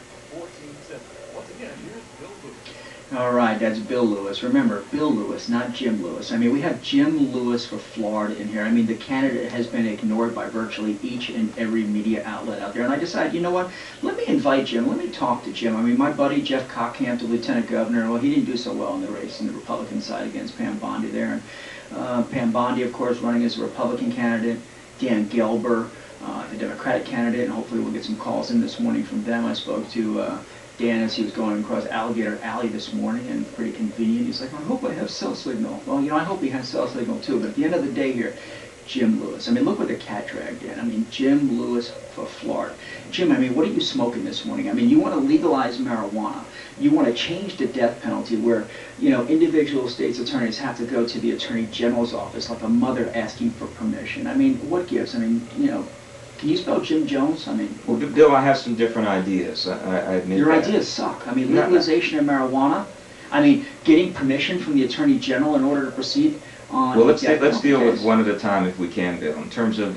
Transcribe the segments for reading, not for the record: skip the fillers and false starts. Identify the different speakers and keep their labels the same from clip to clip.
Speaker 1: pt.2. Once again, here's Bill Lewis.
Speaker 2: All right, that's Bill Lewis. Remember, Bill Lewis, not Jim Lewis. I mean, we have Jim Lewis for Florida in here. I mean, the candidate has been ignored by virtually each and every media outlet out there. And I decided, you know what? Let me invite Jim. Let me talk to Jim. I mean, my buddy Jeff Cockamp, the lieutenant governor, well, he didn't do so well in the race on the Republican side against Pam Bondi there. And Pam Bondi, of course, running as a Republican candidate. Dan Gelber, the Democratic candidate, and hopefully we'll get some calls in this morning from them. I spoke to Dan as he was going across Alligator Alley this morning, and pretty convenient. He's like, I hope I have cell signal. Well, you know, I hope he has cell signal too, but at the end of the day here, Jim Lewis. I mean, look what the cat dragged in. I mean, Jim Lewis for Florida. Jim, I mean, what are you smoking this morning? I mean, you want to legalize marijuana. You want to change the death penalty where, you know, individual states' attorneys have to go to the Attorney General's office like a mother asking for permission. I mean, what gives? I mean, you know, can you spell Jim Jones? I mean,
Speaker 3: well, Bill, I have some different ideas. I admit
Speaker 2: your
Speaker 3: that.
Speaker 2: ideas suck. I mean, legalization of marijuana. I mean, getting permission from the Attorney General in order to proceed on.
Speaker 3: Well, let's deal with one at a time if we can, Bill. In terms of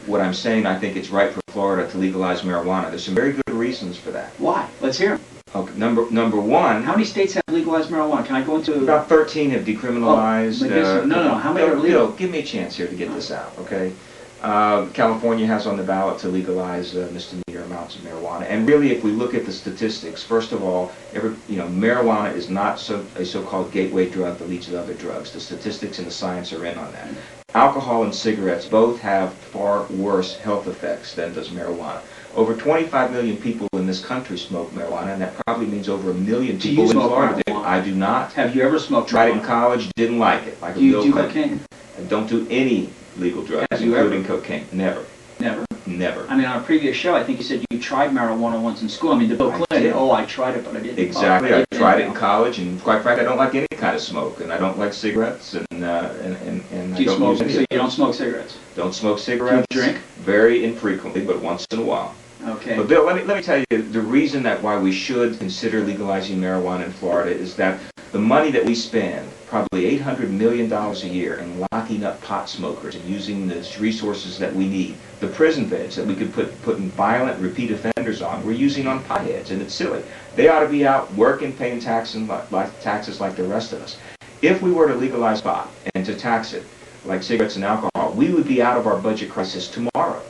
Speaker 3: what I'm saying, I think it's right for Florida to legalize marijuana. There's some very good reasons for that.
Speaker 2: Why? Let's hear them.
Speaker 3: Okay, number one.
Speaker 2: How many states have legalized marijuana? Can I go into?
Speaker 3: About 13 have decriminalized.
Speaker 2: Oh, no. How many are legal?
Speaker 3: Bill, give me a chance here to get this out, okay? California has on the ballot to legalize misdemeanor amounts of marijuana. And really, if we look at the statistics, first of all, marijuana is not a so-called gateway drug that leads to other drugs. The statistics and the science are in on that. Alcohol and cigarettes both have far worse health effects than does marijuana. Over 25 million people in this country smoke marijuana, and that probably means over 1 million people in Florida do. I do not.
Speaker 2: Have you ever smoked marijuana?
Speaker 3: Tried it in college, didn't like it. Like
Speaker 2: do you do cocaine?
Speaker 3: I don't do any legal drugs, including cocaine. Never.
Speaker 2: Never?
Speaker 3: Never.
Speaker 2: I mean, on a previous show, I think you said you tried marijuana once in school. I mean, to Bill Clinton, I tried it, but I didn't.
Speaker 3: Exactly. I tried it in college, and quite frankly, I don't like any kind of smoke, and I don't like cigarettes, and
Speaker 2: do
Speaker 3: I
Speaker 2: you
Speaker 3: don't
Speaker 2: smoke?
Speaker 3: use
Speaker 2: So you don't smoke cigarettes?
Speaker 3: Don't smoke cigarettes.
Speaker 2: Do you drink?
Speaker 3: Very infrequently, but once in a while.
Speaker 2: Okay.
Speaker 3: But Bill, let me tell you, the reason why we should consider legalizing marijuana in Florida is that the money that we spend, probably $800 million a year, in locking up pot smokers and using the resources that we need, the prison beds that we could put in violent repeat offenders on, we're using on potheads, and it's silly. They ought to be out working, paying taxes like the rest of us. If we were to legalize pot and to tax it like cigarettes and alcohol, we would be out of our budget crisis tomorrow.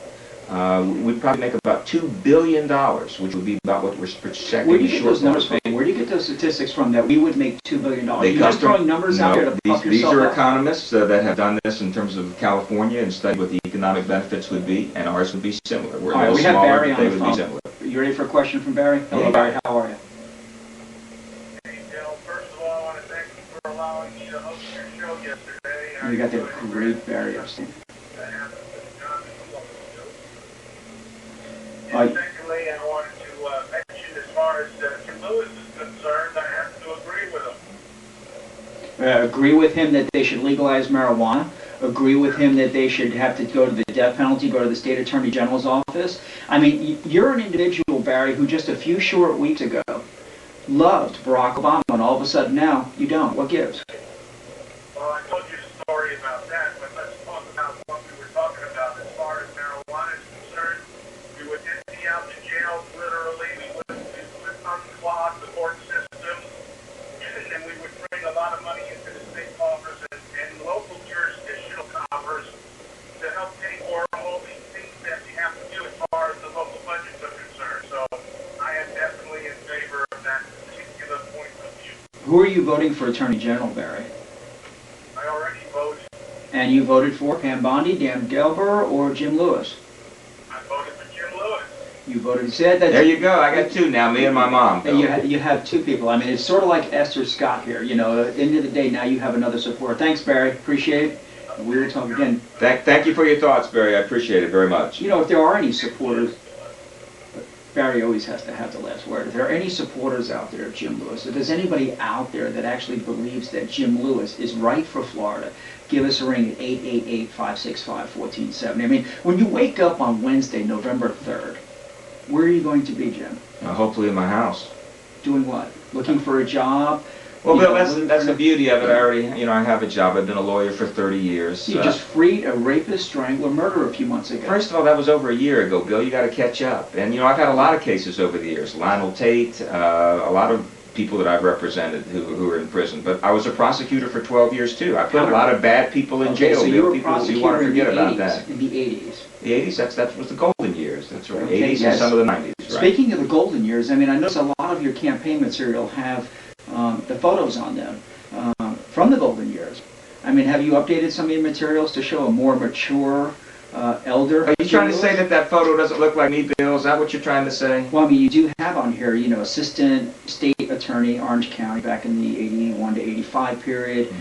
Speaker 3: We'd probably make about $2 billion, which would be about what we're projecting.
Speaker 2: Where do you get those numbers from? Where do you get those statistics from that we would make $2 billion? You're just throwing numbers out there to puff yourself up?
Speaker 3: These are economists that have done this in terms of California and studied what the economic benefits would be, and ours would be similar. We're a little
Speaker 2: we have
Speaker 3: smaller,
Speaker 2: Barry
Speaker 3: but they
Speaker 2: on the
Speaker 3: would be
Speaker 2: phone.
Speaker 3: similar.
Speaker 2: You ready for a question from Barry? Hello, Barry. How are you?
Speaker 4: Hey, Bill. First of all, I want to thank you for allowing me to host your show yesterday.
Speaker 2: You got that great Barry upstairs.
Speaker 4: And secondly, I wanted to mention, as far as Jim Lewis is concerned, I have to agree with him.
Speaker 2: Agree with him that they should legalize marijuana. Agree with him that they should have to go to the death penalty, go to the state attorney general's office. I mean, you're an individual, Barry, who just a few short weeks ago loved Barack Obama, and all of a sudden now you don't. What gives?
Speaker 4: Well, I told you the story about that, but let's talk about what we were talking about as far as marijuana is concerned. We would empty out the jails, literally. We would unclog the court system, and then we would bring a lot of money into the state coffers and local jurisdictional coffers to help pay for all these things that we have to do as far as the local budgets are concerned. So I am definitely in favor of that particular point of view.
Speaker 2: Who are you voting for Attorney General, Barry?
Speaker 4: I already voted.
Speaker 2: And you voted for Pam Bondi, Dan Gelber, or Jim Lewis?
Speaker 4: I voted for Jim Lewis.
Speaker 2: You voted. Said that.
Speaker 3: There you go. I got two now, me and my mom.
Speaker 2: You have two people. I mean, it's sort of like Esther Scott here. You know, at the end of the day, now you have another supporter. Thanks, Barry. Appreciate it. We will talk again.
Speaker 3: Thank you for your thoughts, Barry. I appreciate it very much.
Speaker 2: You know, if there are any supporters, Barry always has to have the last word. If there are any supporters out there of Jim Lewis, if there's anybody out there that actually believes that Jim Lewis is right for Florida, give us a ring at 888-565-1470. I mean, when you wake up on Wednesday, November 3rd, where are you going to be, Jim?
Speaker 3: Hopefully in my house.
Speaker 2: Doing what? Looking for a job?
Speaker 3: Well,
Speaker 2: You
Speaker 3: Bill,
Speaker 2: know,
Speaker 3: that's the beauty of it. I already, I have a job. I've been a lawyer for 30 years.
Speaker 2: You just freed a rapist, strangler, murderer a few months ago.
Speaker 3: First of all, that was over a year ago, Bill. You got to catch up. And I've had a lot of cases over the years. Lionel Tate, a lot of people that I've represented who are in prison. But I was a prosecutor for 12 years too. I put a lot of bad people in jail.
Speaker 2: So you were a
Speaker 3: people
Speaker 2: prosecutor
Speaker 3: you want to forget
Speaker 2: in the
Speaker 3: about
Speaker 2: 80s,
Speaker 3: that.
Speaker 2: in the 80s.
Speaker 3: The 80s, that was the golden years. That's right.
Speaker 2: Okay,
Speaker 3: 80s
Speaker 2: yes.
Speaker 3: and some of the 90s. Right.
Speaker 2: Speaking of the golden years, I mean, I notice a lot of your campaign material have the photos on them from the golden years. I mean, have you updated some of your materials to show a more mature elder?
Speaker 3: Are you trying to say that that photo doesn't look like me, Bill? Is that what you're trying to say?
Speaker 2: Well, I mean, you do have on here, assistant state attorney, Orange County, back in the 81 to 85 period,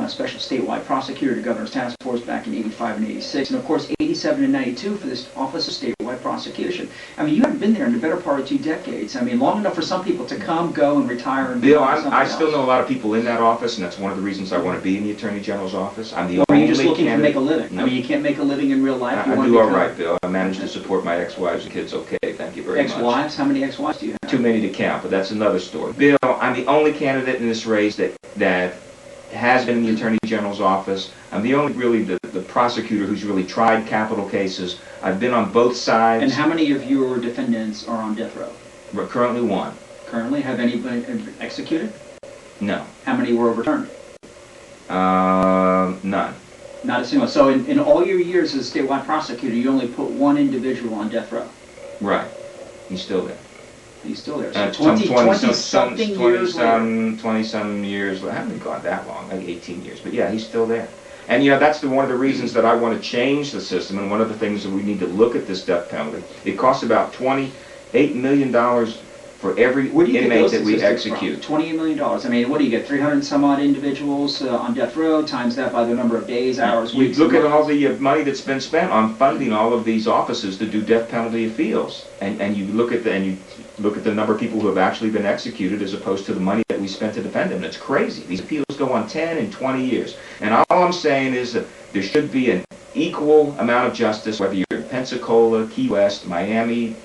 Speaker 2: special statewide prosecutor to governor's task force back in 85 and 86, and of course 87 and 92 for this office of statewide prosecution. I mean, you haven't been there in the better part of 2 decades. I mean, long enough for some people to come, go, and retire. And
Speaker 3: Bill, I still know a lot of people in that office, and that's one of the reasons I want to be in the Attorney General's office. I'm the only
Speaker 2: Or are you just looking
Speaker 3: candidate.
Speaker 2: to make a living?
Speaker 3: No.
Speaker 2: I mean, you can't make a living in real life.
Speaker 3: I do all right, Bill. I managed to support my ex-wives and kids okay. Thank you very much.
Speaker 2: Ex-wives? How many ex-wives do you have?
Speaker 3: Too many to count, but that's another story. Bill, I'm the only candidate in this race that has been in the Attorney General's office. I'm the only the prosecutor who's really tried capital cases. I've been on both sides.
Speaker 2: And how many of your defendants are on death row?
Speaker 3: We're currently 1.
Speaker 2: Currently? Have any been executed?
Speaker 3: No.
Speaker 2: How many were overturned?
Speaker 3: None.
Speaker 2: Not a single. So in all your years as a statewide prosecutor, you only put 1 individual on death row.
Speaker 3: Right. He's still there.
Speaker 2: He's still there. So
Speaker 3: Some
Speaker 2: 20-something years later.
Speaker 3: 20-some years. I haven't gone that long, like 18 years. But yeah, he's still there. And that's one of the reasons that I want to change the system, and one of the things that we need to look at this death penalty. It costs about $28 million for every inmate that we execute.
Speaker 2: $28 million. I mean, what do you get? 300 and some odd individuals on death row, times that by the number of days, hours, weeks.
Speaker 3: You look at all the money that's been spent on funding all of these offices to do death penalty appeals, and you look at the number of people who have actually been executed as opposed to the money that we spent to defend them. And it's crazy. These appeals go on 10 and 20 years. And all I'm saying is that there should be an equal amount of justice, whether you're in Pensacola, Key West, Miami,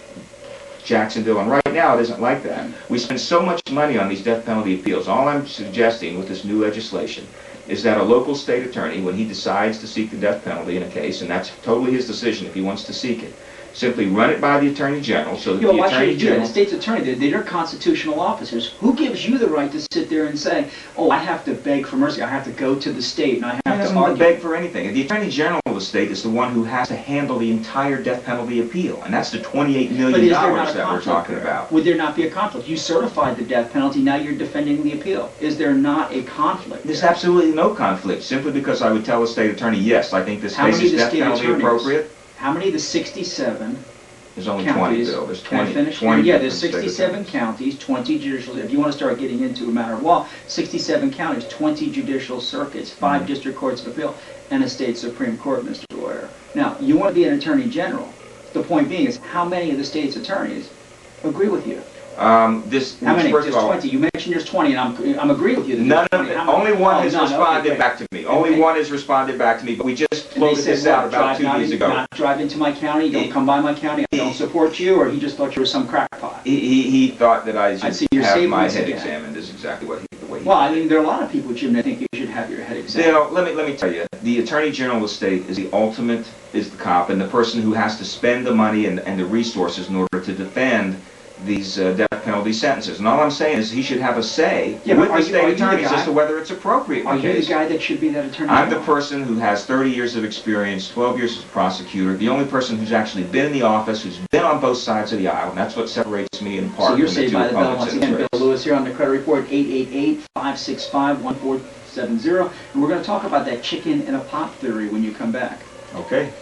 Speaker 3: Jacksonville, and right now it isn't like that. We spend so much money on these death penalty appeals. All I'm suggesting with this new legislation is that a local state attorney, when he decides to seek the death penalty in a case, and that's totally his decision if he wants to seek it, simply run it by the Attorney General so that the Attorney General...
Speaker 2: The state's attorney, they're constitutional officers. Who gives you the right to sit there and say, oh, I have to beg for mercy, I have to go to the state, and I have to argue?
Speaker 3: Beg for anything. The Attorney General of the state is the one who has to handle the entire death penalty appeal, and that's the $28 million that we're talking about.
Speaker 2: Would there not be a conflict? You certified the death penalty, now you're defending the appeal. Is there not a conflict?
Speaker 3: There's absolutely no conflict, simply because I would tell the state attorney, yes, I think this case is death penalty appropriate.
Speaker 2: How many of the 67
Speaker 3: There's only
Speaker 2: counties,
Speaker 3: 20, Bill. There's 20.
Speaker 2: Can I finish?
Speaker 3: 20
Speaker 2: yeah, there's 67 counties, 20 judicial, if you want to start getting into a matter of law, 67 counties, 20 judicial circuits, 5 district courts of appeal, and a state Supreme Court, Mr. Lawyer. Now, you want to be an attorney general. The point being is, how many of the state's attorneys agree with you? How many? Just 20. You mentioned there's 20, and I'm agreeing with you.
Speaker 3: None of them. Only one has responded back to me. Only one has responded back to me. But we just floated this out about 2 days ago.
Speaker 2: Not drive into my county, don't come by my county, I don't support you, or he just thought you were some crackpot?
Speaker 3: He thought that I should have my head
Speaker 2: again.
Speaker 3: examined. Is exactly what the way he.
Speaker 2: Well, I mean, there are a lot of people, Jim, that think you should have your head examined.
Speaker 3: Now, let me tell you, the Attorney General of the state is the ultimate, is the cop, and the person who has to spend the money and the resources in order to defend these death penalty sentences. And all I'm saying is he should have a say with the state attorneys as to whether it's appropriate.
Speaker 2: Are you the guy that should be that attorney?
Speaker 3: I'm the person who has 30 years of experience, 12 years as a prosecutor, the only person who's actually been in the office, who's been on both sides of the aisle, and that's what separates me in part
Speaker 2: from the two
Speaker 3: opponents. So you're saved by the bell once again.
Speaker 2: Bill Lewis here on the credit report, 888-565-1470. And we're going to talk about that chicken in a pot theory when you come back.
Speaker 3: Okay.